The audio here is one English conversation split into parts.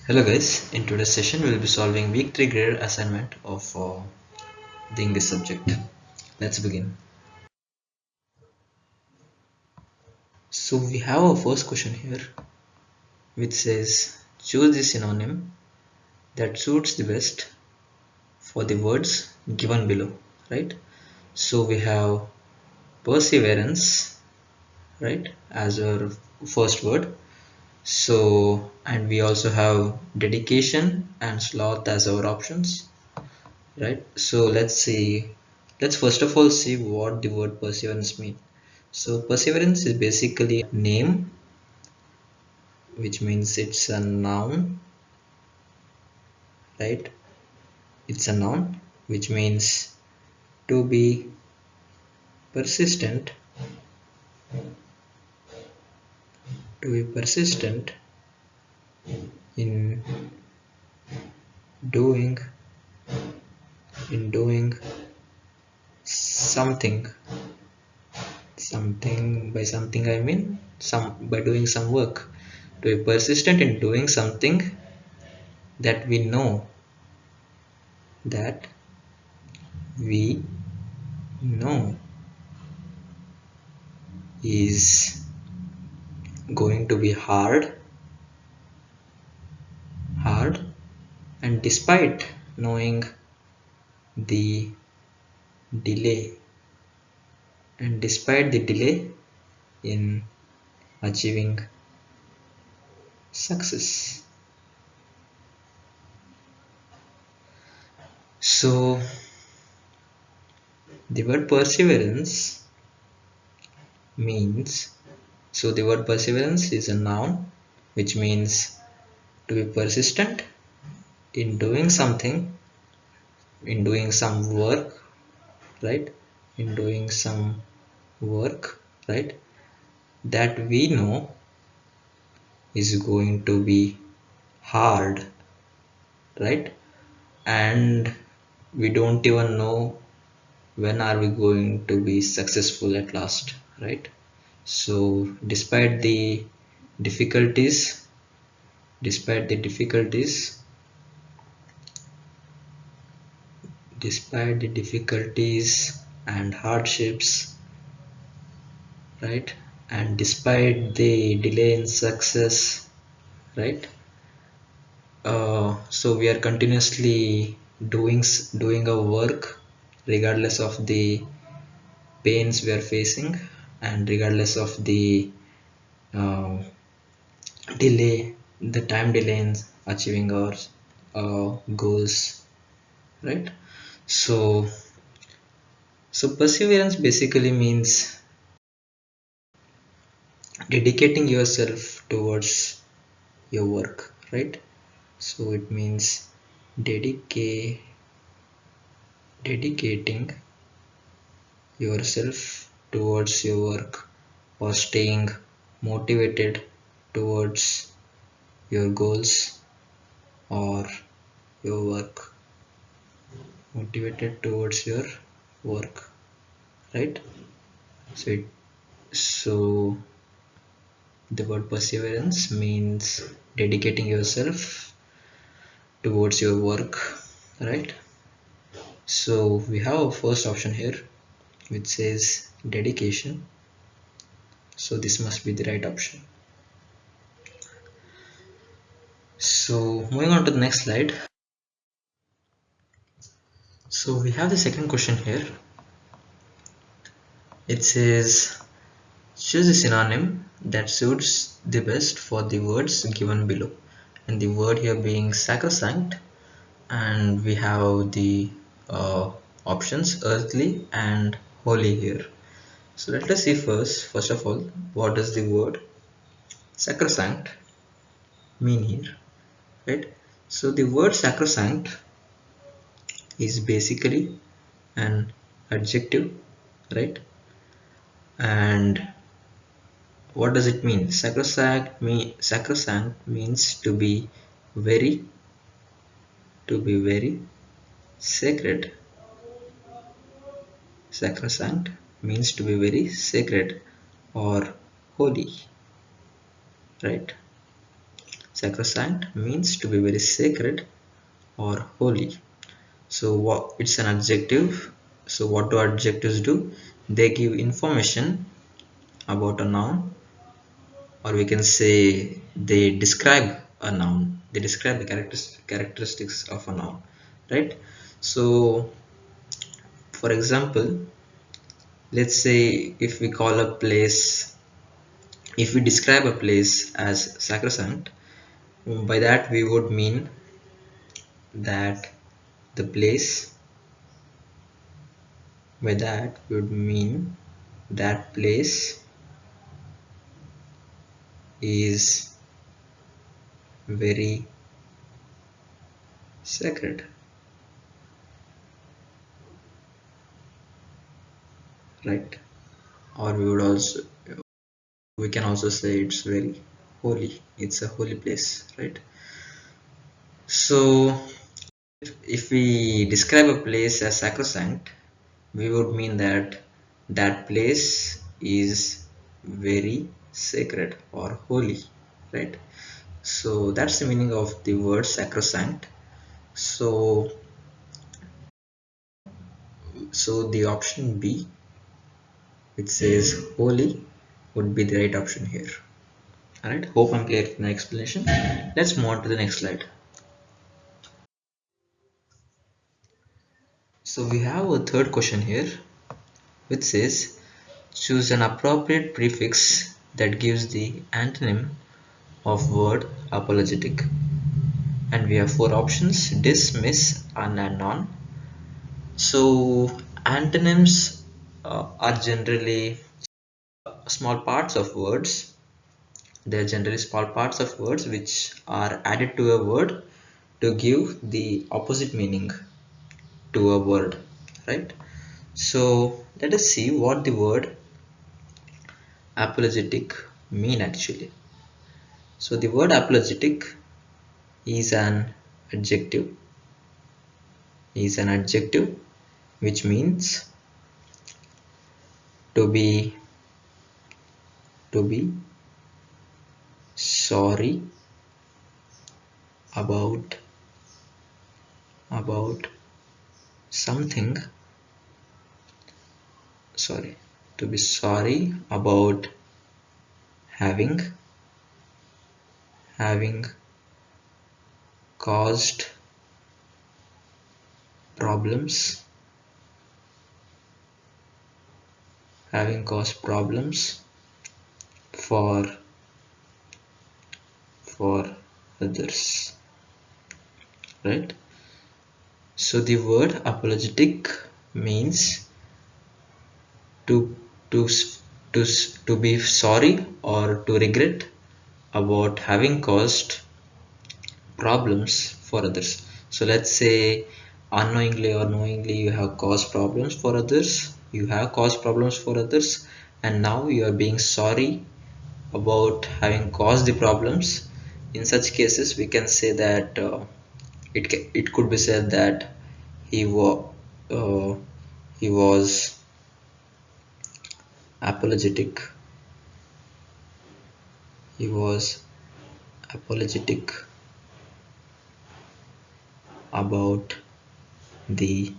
Hello guys, in today's session we will be solving week 3 graded assignment of the English subject. Let's begin. So we have our first question here which says choose the synonym that suits the best for the words given below, right? So we have perseverance, right, as our first word. So and we also have dedication and sloth as our options, right? So let's first of all see what the word perseverance means. So perseverance is basically a name, which means it's a noun, right? It's a noun which means to be persistent, to be persistent in doing in doing something. By something I mean some by doing some work. To be persistent in doing something that we know that we know is going to be hard, and despite knowing the delay in achieving success. So the word perseverance means, so the word perseverance is a noun which means to be persistent in doing something, in doing some work, right? In doing some work, right? That we know is going to be hard, right? And we don't even know when are we going to be successful at last, right? So difficulties despite the difficulties despite the difficulties and hardships, right, and despite the delay in success, right, so we are continuously doing our work regardless of the pains we are facing and regardless of the uh, the time delay in achieving our goals, right? So perseverance basically means dedicating yourself towards your work, right? So it means dedicating yourself towards your work, or staying motivated towards your goals or your work, motivated towards your work, right? So the word perseverance means dedicating yourself towards your work, right? So we have a first option here which says dedication, so this must be the right option. So moving on to the next slide. So we have the second question here. It says choose a synonym that suits the best for the words given below, and the word here being sacrosanct, and we have the options earthly and holy here. So let us see first of all, what does the word sacrosanct mean here, right? So the word sacrosanct is basically an adjective, right? And what does it mean? Sacrosanct means very to be very sacred. Sacrosanct means to be very sacred or holy, right? Sacrosanct means to be very sacred or holy. So it's an adjective. So what do adjectives do? They give information about a noun, or we can say they describe a noun. They describe the characteristics of a noun, right? So for example, let's say if we call a place, if we describe a place as sacrosanct, by that we would mean that the place, by that we would mean that place is very sacred, right? Or we can also say it's very holy. It's a holy place, right? So if we describe a place as sacrosanct, we would mean that that place is very sacred or holy, right? So that's the meaning of the word sacrosanct. So the option B, which says holy, would be the right option here. Alright, hope I'm clear in the explanation. Let's move on to the next slide. So we have a third question here, which says choose an appropriate prefix that gives the antonym of word apologetic. And we have four options: dismiss, and non. So antonyms are generally small parts of words. They are generally small parts of words which are added to a word to give the opposite meaning to a word, right? So let us see what the word apologetic mean actually. So the word apologetic is an adjective, which means to be sorry about something, to be sorry about having caused problems, for others, right? So the word apologetic means to to to be sorry or to regret about having caused problems for others. So let's say unknowingly or knowingly you have caused problems for others, and now you are being sorry about having caused the problems. In such cases we can say that it could be said that he was uh, he was apologetic he was apologetic about the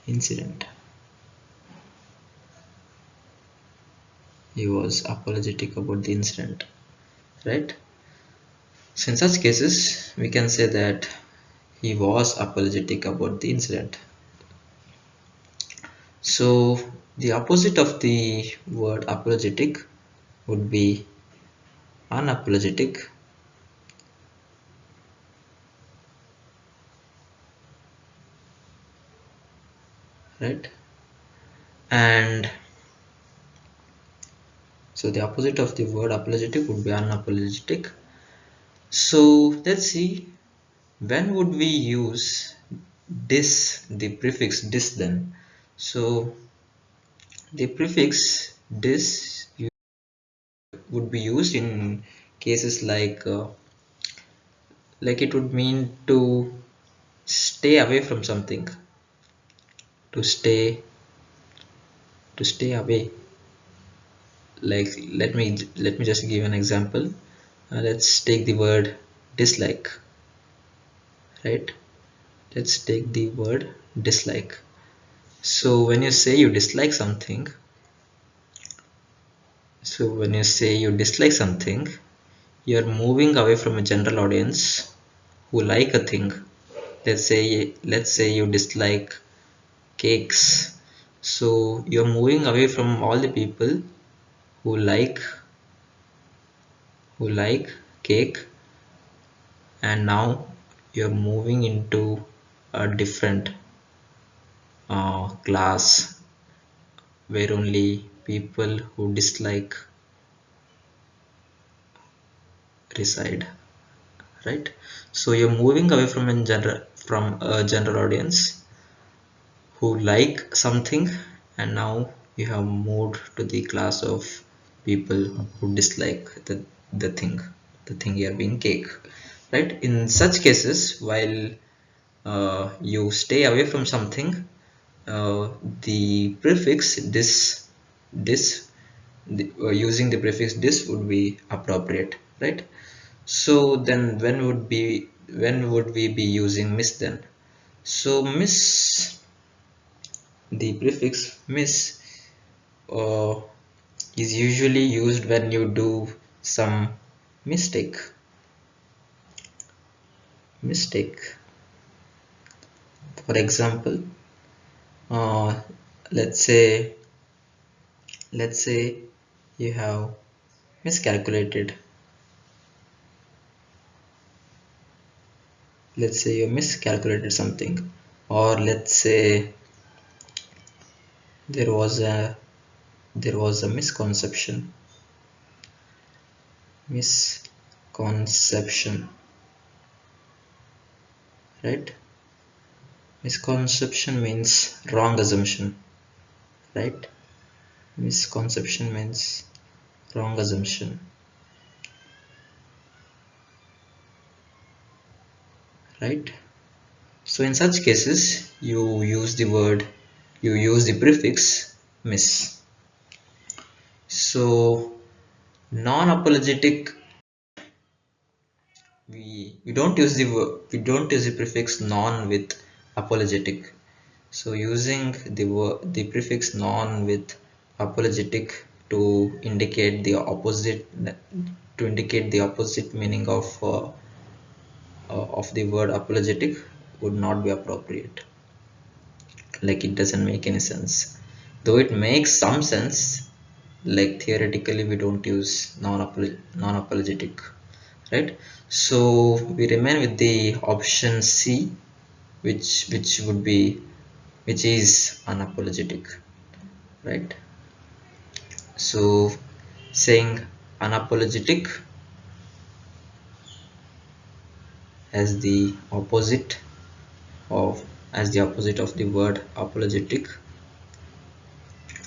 incident. He was apologetic about the incident, right? So in such cases we can say that he was apologetic about the incident. So the opposite of the word apologetic would be unapologetic, right? And so the opposite of the word apologetic would be unapologetic. So let's see, when would we use the prefix dis then? So the prefix dis would be used in cases like it would mean to stay away from something, to stay away. Like let me just give an example. let's take the word dislike, right? Let's take the word dislike. So when you say you dislike something, you're moving away from a general audience who like a thing. Let's say you dislike cakes. So you're moving away from all the people who like cake, and now you're moving into a different class where only people who dislike reside, right? So you're moving away from a general audience who like something, and now you have moved to the class of people who dislike the thing here being cake, right? In such cases, while you stay away from something, the prefix this using the prefix this would be appropriate, right? So then when would we be using miss then? So miss, the prefix miss uh, is usually used when you do some mistake. For example, uh, let's say you have miscalculated. Let's say you miscalculated something, or let's say there was a misconception, right? Misconception means wrong assumption, right? Misconception means wrong assumption, right? So in such cases, you use the prefix miss. So non-apologetic, we don't use the prefix non with apologetic. So using the prefix non with apologetic to indicate the opposite meaning of the word apologetic would not be appropriate. Like, it doesn't make any sense, though it makes some sense. Like, theoretically we don't use non-apologetic, right? So we remain with the option C, which is unapologetic, right? So saying unapologetic as the opposite of the word apologetic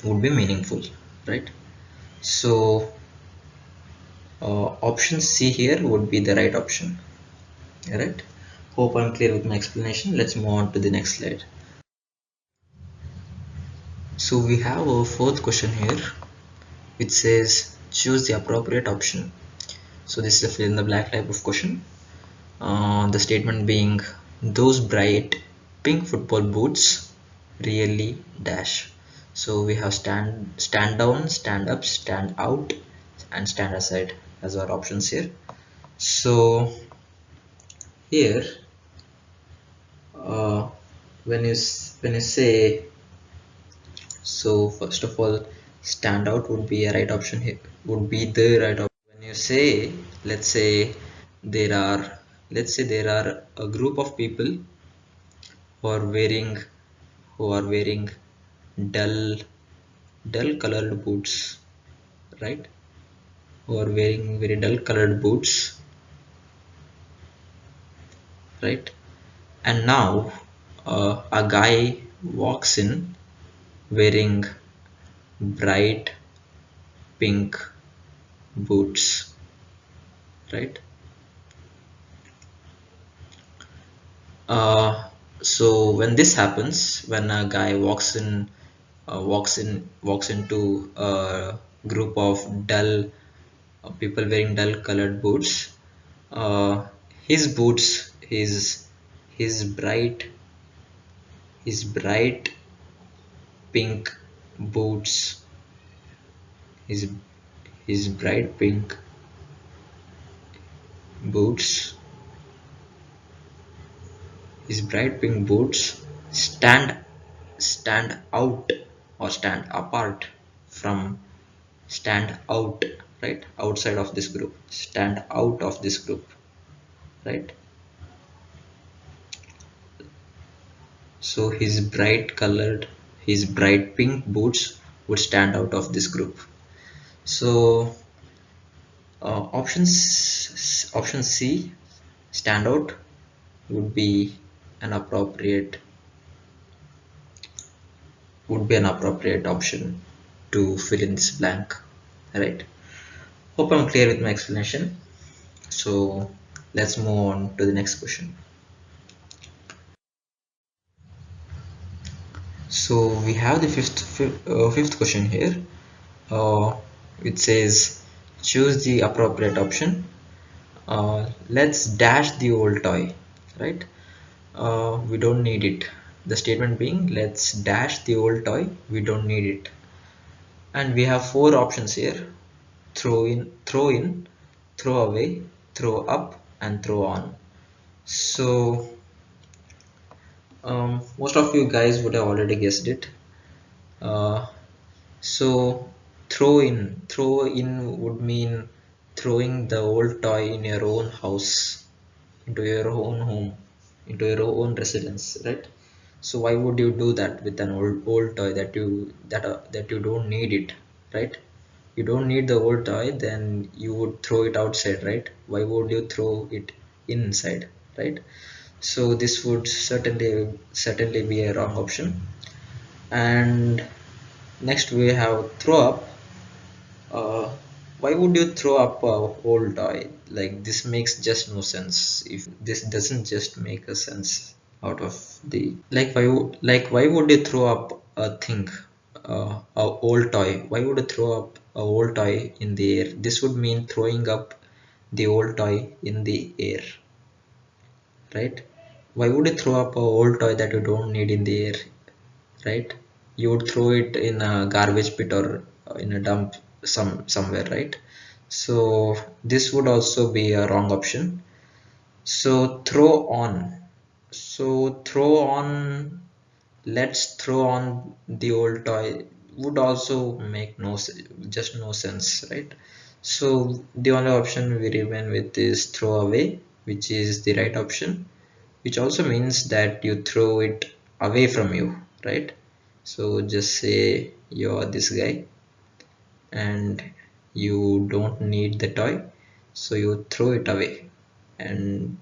would be meaningful, right? So option C here would be the right option, right? Hope I'm clear with my explanation. Let's move on to the next slide. So we have a fourth question here, which says choose the appropriate option. So this is a fill in the black type of question. The statement being, those bright pink football boots really dash. So we have stand down, stand up, stand out, and stand aside as our options here. So here, uh, when you say, so first of all, stand out would be a right option here, would be the right option. When you say, let's say there are a group of people who are wearing who are wearing dull colored boots, right? Who are wearing very dull colored boots, right? And now a guy walks in wearing bright pink boots, right? uh, so when this happens, when a guy walks into a group of dull people wearing dull colored boots. His boots, his bright bright pink boots, his bright pink boots, his bright pink boots stand out or stand apart from stand out, right? Outside of this group, stand out of this group, right? So his bright pink boots would stand out of this group. So option C, stand out, would be an appropriate option to fill in this blank, right? Hope I'm clear with my explanation. So let's move on to the next question. So we have the fifth question here. It says choose the appropriate option. Let's dash the old toy, right? We don't need it. The statement being, let's dash the old toy, we don't need it. And we have four options here: throw in, throw away, throw up, and throw on. So most of you guys would have already guessed it. Uh, so throw in would mean throwing the old toy in your own house, into your own home, into your own residence, right? So why would you do that with an old toy that you don't need it, right? You don't need the old toy, then you would throw it outside, right? Why would you throw it inside, right? So this would certainly be a wrong option. And next we have throw up. uh, why would you throw up a old toy? Like, this makes just no sense. If this doesn't just make a sense out of the, like, why would you throw up a thing, a old toy? Why would you throw up a old toy in the air? This would mean throwing up the old toy in the air, right? Why would you throw up a old toy that you don't need in the air, right? You would throw it in a garbage pit or in a dump somewhere, right? So this would also be a wrong option. So throw on. So throw on, let's throw on the old toy, would also make just no sense, right? So the only option we remain with is throw away, which is the right option, which also means that you throw it away from you, right? So just say you're this guy and you don't need the toy, so you throw it away, and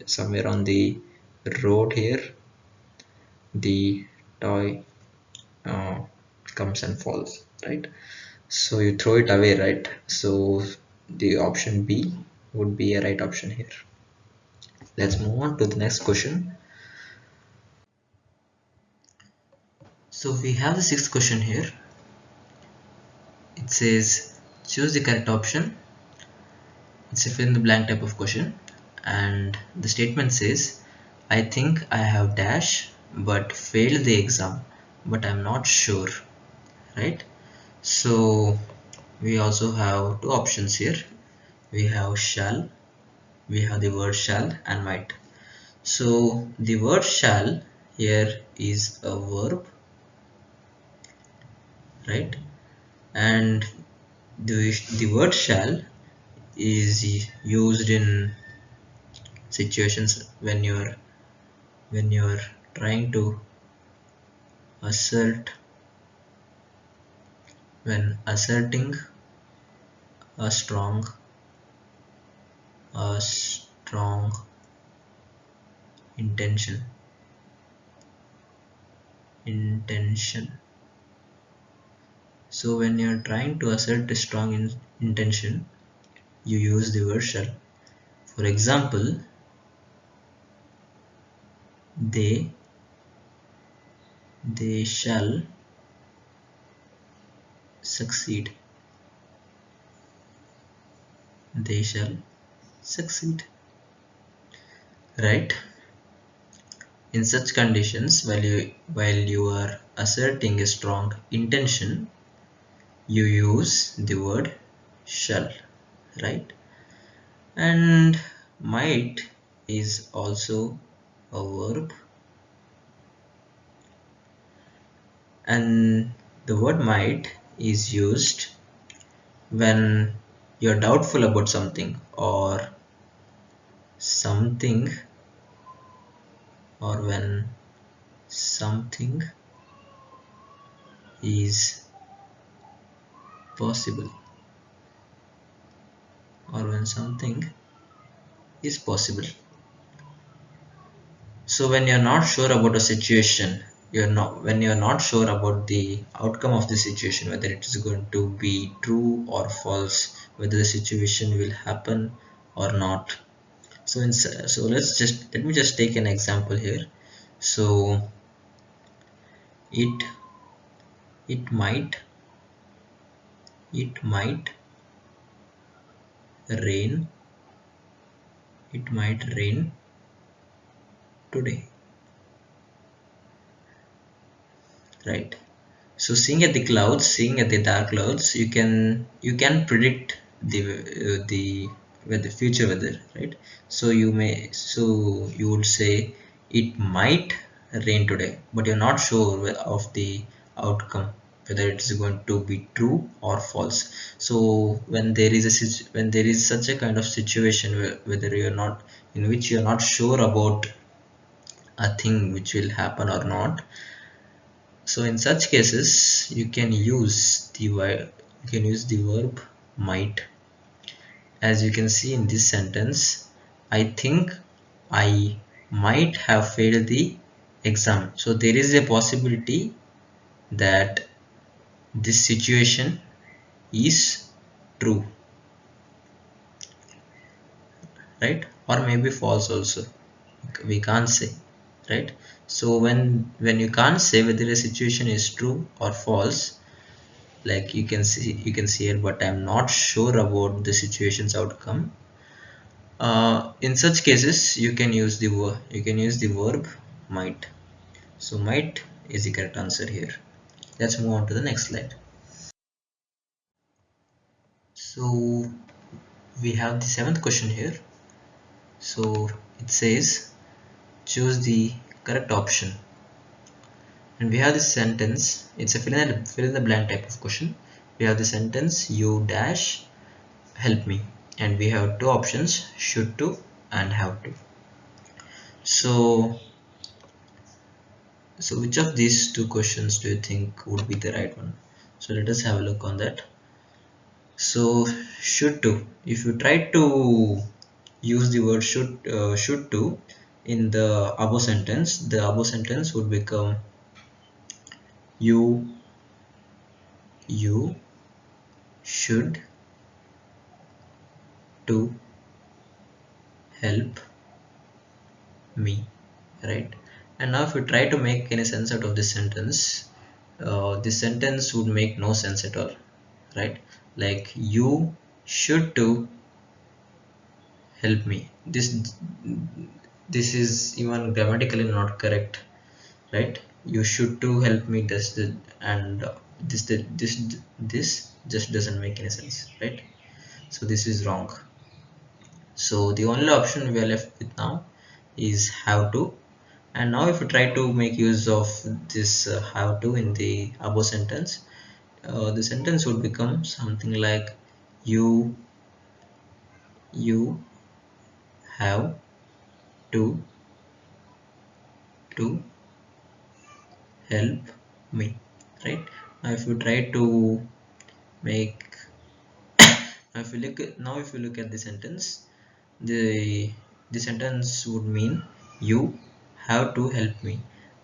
somewhere on the road here the toy uh, comes and falls, right? So you throw it away, right? So the option B would be a right option here. Let's move on to the next question. So we have the sixth question here. It says choose the correct option. It's a fill in the blank type of question, and the statement says, I think I have dash but failed the exam, but I'm not sure, right? So we also have two options here. We have shall, we have the word shall and might. So the word shall here is a verb, right? And the word shall is used in situations when you're trying to assert, when asserting a strong a strong intention. So when you're trying to assert a strong intention, you use the word shall. For example, they shall succeed. they shall succeed, right? In such conditions, while you are asserting a strong intention, you use the word shall, right? And might is also a verb, and the word might is used when you're doubtful about something, something or when something is possible, or when something is possible. So when you're not sure about a situation, when you're not sure about the outcome of the situation, whether it is going to be true or false, whether the situation will happen or not. So let me just take an example here. So it it might it might rain it might rain today, right? So seeing at the dark clouds, you can predict the future weather, right? So you would say it might rain today, but you're not sure of the outcome, whether it is going to be true or false. So when there is such a kind of situation whether you're not in which you're not sure about a thing which will happen or not, so in such cases, you can use the verb might. As you can see in this sentence, I think I might have failed the exam. So there is a possibility that this situation is true, right? Or maybe false also. We can't say, right? So when you can't say whether a situation is true or false, like you can see here, but I'm not sure about the situation's outcome. In such cases you can use the verb might. So might is the correct answer here. Let's move on to the next slide. So we have the seventh question here. So it says choose the correct option, and we have this sentence. It's a fill in the blank type of question. We have the sentence, you dash help me, and we have two options, should to and have to. So which of these two questions do you think would be the right one? So let us have a look on that. So should to, if you try to use the word should to in the above sentence, the above sentence would become you should to help me, right? And now if you try to make any sense out of this sentence would make no sense at all, right? Like you should to help me, this is even grammatically not correct, right? You should to help me, does the and this just doesn't make any sense, right? So this is wrong. So the only option we are left with now is have to. And now if you try to make use of this have to in the above sentence, the sentence would become something like you you have to help me, right? Now if you try to make now if you look at the sentence, the sentence would mean you have to help me,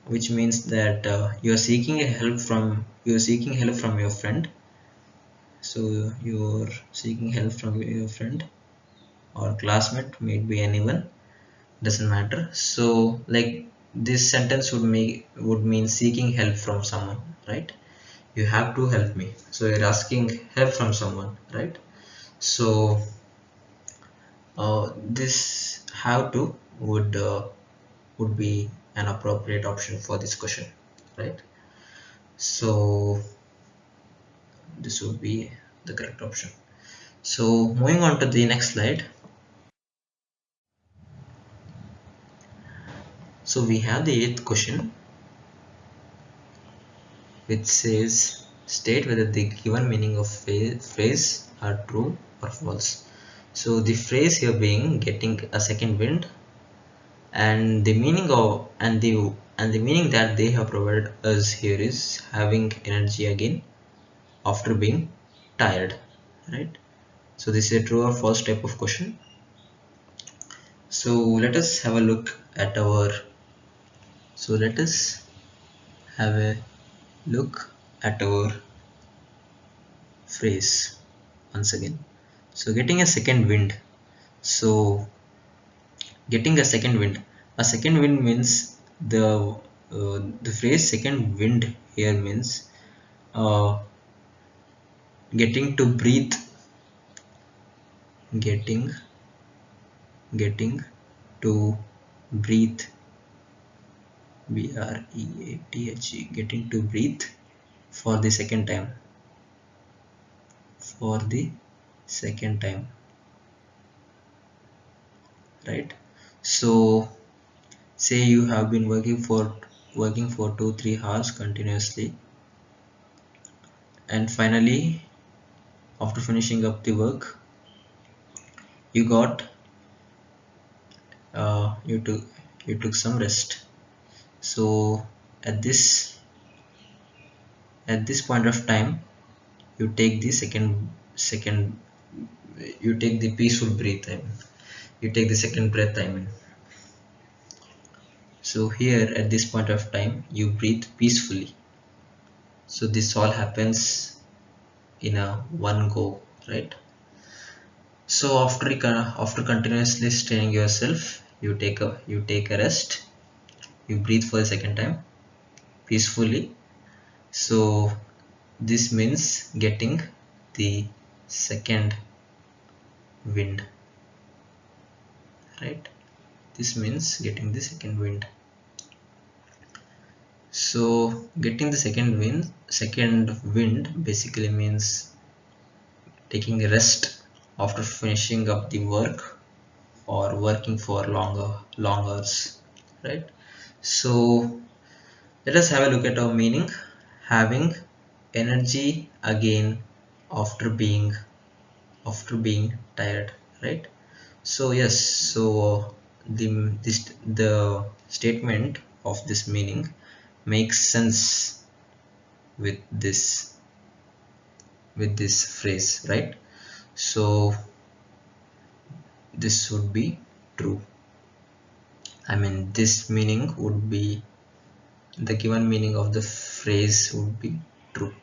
which means that you're seeking help from your friend. So you're seeking help from your friend or classmate, maybe anyone, doesn't matter. So like this sentence would mean seeking help from someone, right? You have to help me, so you're asking help from someone, right? So This have to would be an appropriate option for this question, right? So this would be the correct option. So moving on to the next slide. So we have the eighth question, which says state whether the given meaning of phrase are true or false. So the phrase here being getting a second wind, and the meaning of and the meaning that they have provided us here is having energy again after being tired, right? So this is a true or false type of question. So let us have a look at our so let us have a look at our phrase once again. So getting a second wind. So getting a second wind means the phrase second wind here means uh, getting to breathe, getting getting to breathe, breathe, getting to breathe for the second time, for the second time, right? So say you have been working for 2-3 hours continuously, and finally after finishing up the work you got you took some rest. So at this at this point of time you take the second you take the peaceful breath, I mean, you take the second breath, I mean. So here at this point of time you breathe peacefully. So this all happens in a one go, right? So after continuously straining yourself, you take a rest, you breathe for the second time peacefully. So this means getting the second wind, right? This means getting the second wind. So getting the second wind basically means taking a rest after finishing up the work or working for long hours, right? So let us have a look at our meaning. Having energy again after being tired, right? So yes, so the statement of this meaning makes sense with this phrase, right? So this would be true. I mean, this meaning would be the given meaning of the phrase would be true,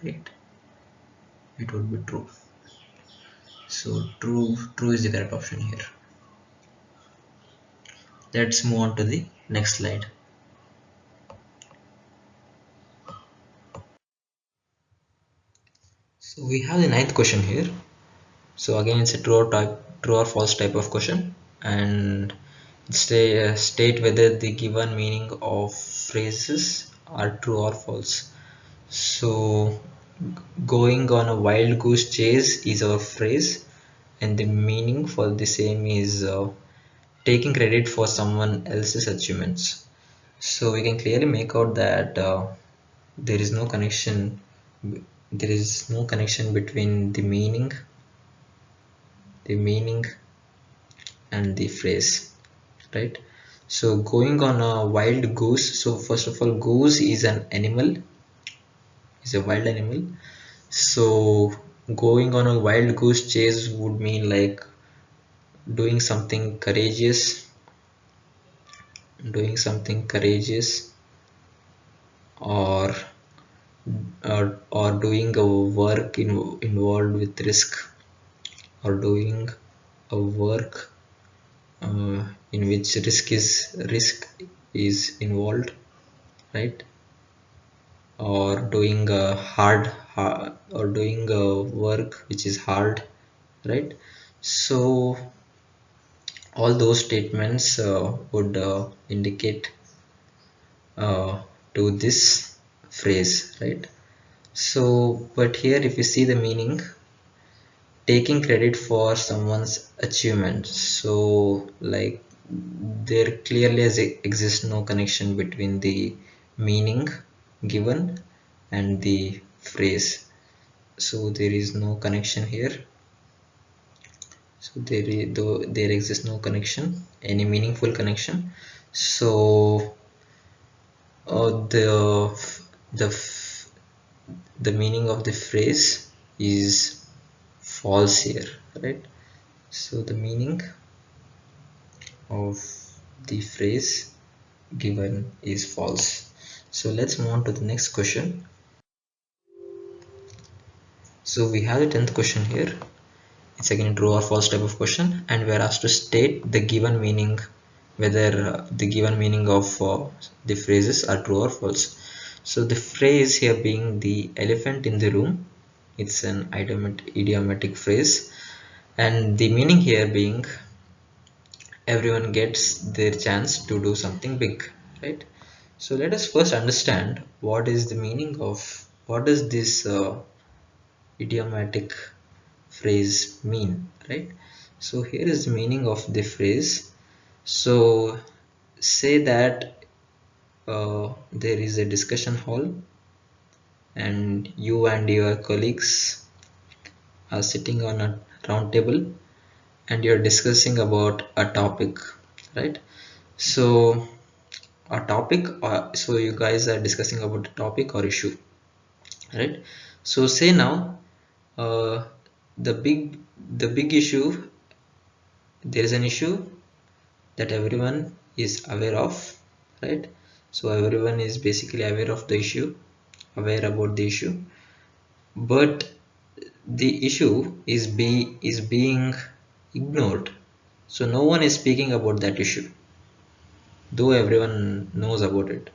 right? It would be true. So true is the correct option here. Let's move on to the next slide. So we have the ninth question here. So again, it's a true or false type of question, and state whether the given meaning of phrases are true or false. So going on a wild goose chase is our phrase, and the meaning for the same is taking credit for someone else's achievements. So we can clearly make out that there is no connection. There is no connection between the meaning and the phrase, right? So going on a wild goose. So first of all, goose is an animal, is a wild animal. So going on a wild goose chase would mean like doing something courageous, doing something courageous, or or doing a work involved with risk, or doing a work in which risk is involved, right? Or doing a or doing a work which is hard, right? So all those statements would indicate to this phrase, right? So but here if you see the meaning, taking credit for someone's achievement, so like there clearly exists no connection between the meaning given and the phrase. So there is no connection here. So though there exists no connection, any meaningful connection. So the the meaning of the phrase is false here, right? So the meaning of the phrase given is false. So let's move on to the next question. So we have the 10th question here. It's again true or false type of question, and we are asked to state the given meaning, whether the given meaning of the phrases are true or false. So the phrase here being the elephant in the room, it's an idiomatic phrase, and the meaning here being everyone gets their chance to do something big, right? So let us first understand what is the meaning of, what does this idiomatic phrase mean, right? So here is the meaning of the phrase. So say that there is a discussion hall and you and your colleagues are sitting on a round table and you're discussing about a topic, right? So a topic, so you guys are discussing about a topic or issue, right? So say now uh, the big issue, there is an issue that everyone is aware of, right? So everyone is basically aware of the issue, aware about the issue, but the issue is being ignored. So no one is speaking about that issue, though everyone knows about it,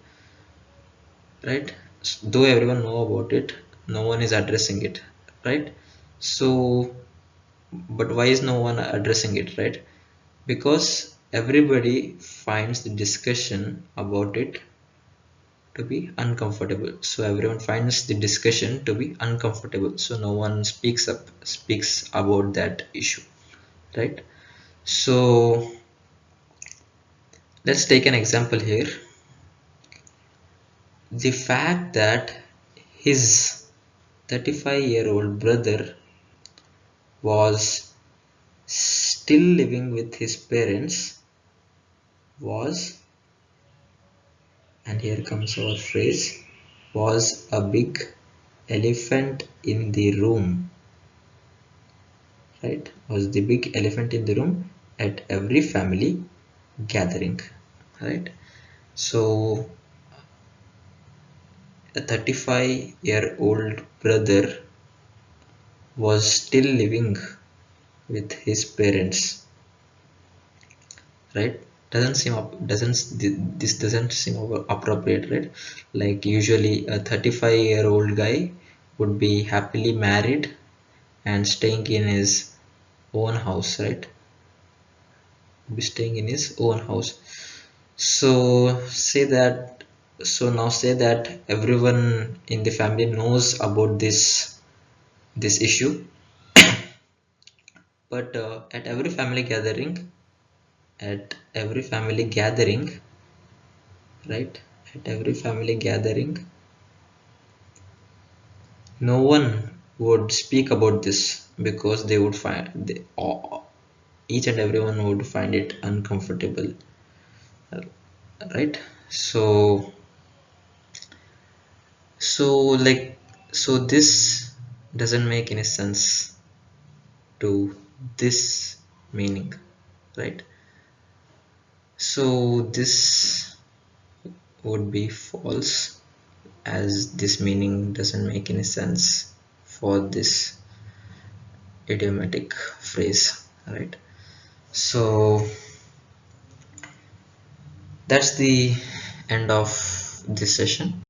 right? Though everyone know about it, no one is addressing it, right? So but why is no one addressing it, right? Because everybody finds the discussion about it to be uncomfortable. So everyone finds the discussion to be uncomfortable, so no one speaks about that issue, right? So let's take an example here. The fact that his 35-year-old brother was still living with his parents was, and here comes our phrase, was a big elephant in the room, right? Was the big elephant in the room at every family gathering, right? So a 35-year-old brother was still living with his parents, right? This doesn't seem appropriate, right? Like usually a 35-year-old guy would be happily married and staying in his own house, right? Be staying in his own house. So say that, so now say that everyone in the family knows about this issue, but at every family gathering, right? At every family gathering, no one would speak about this because they would find each and everyone would find it uncomfortable, right? So like, so this doesn't make any sense to this meaning, right? So this would be false, as this meaning doesn't make any sense for this idiomatic phrase, right? So that's the end of this session.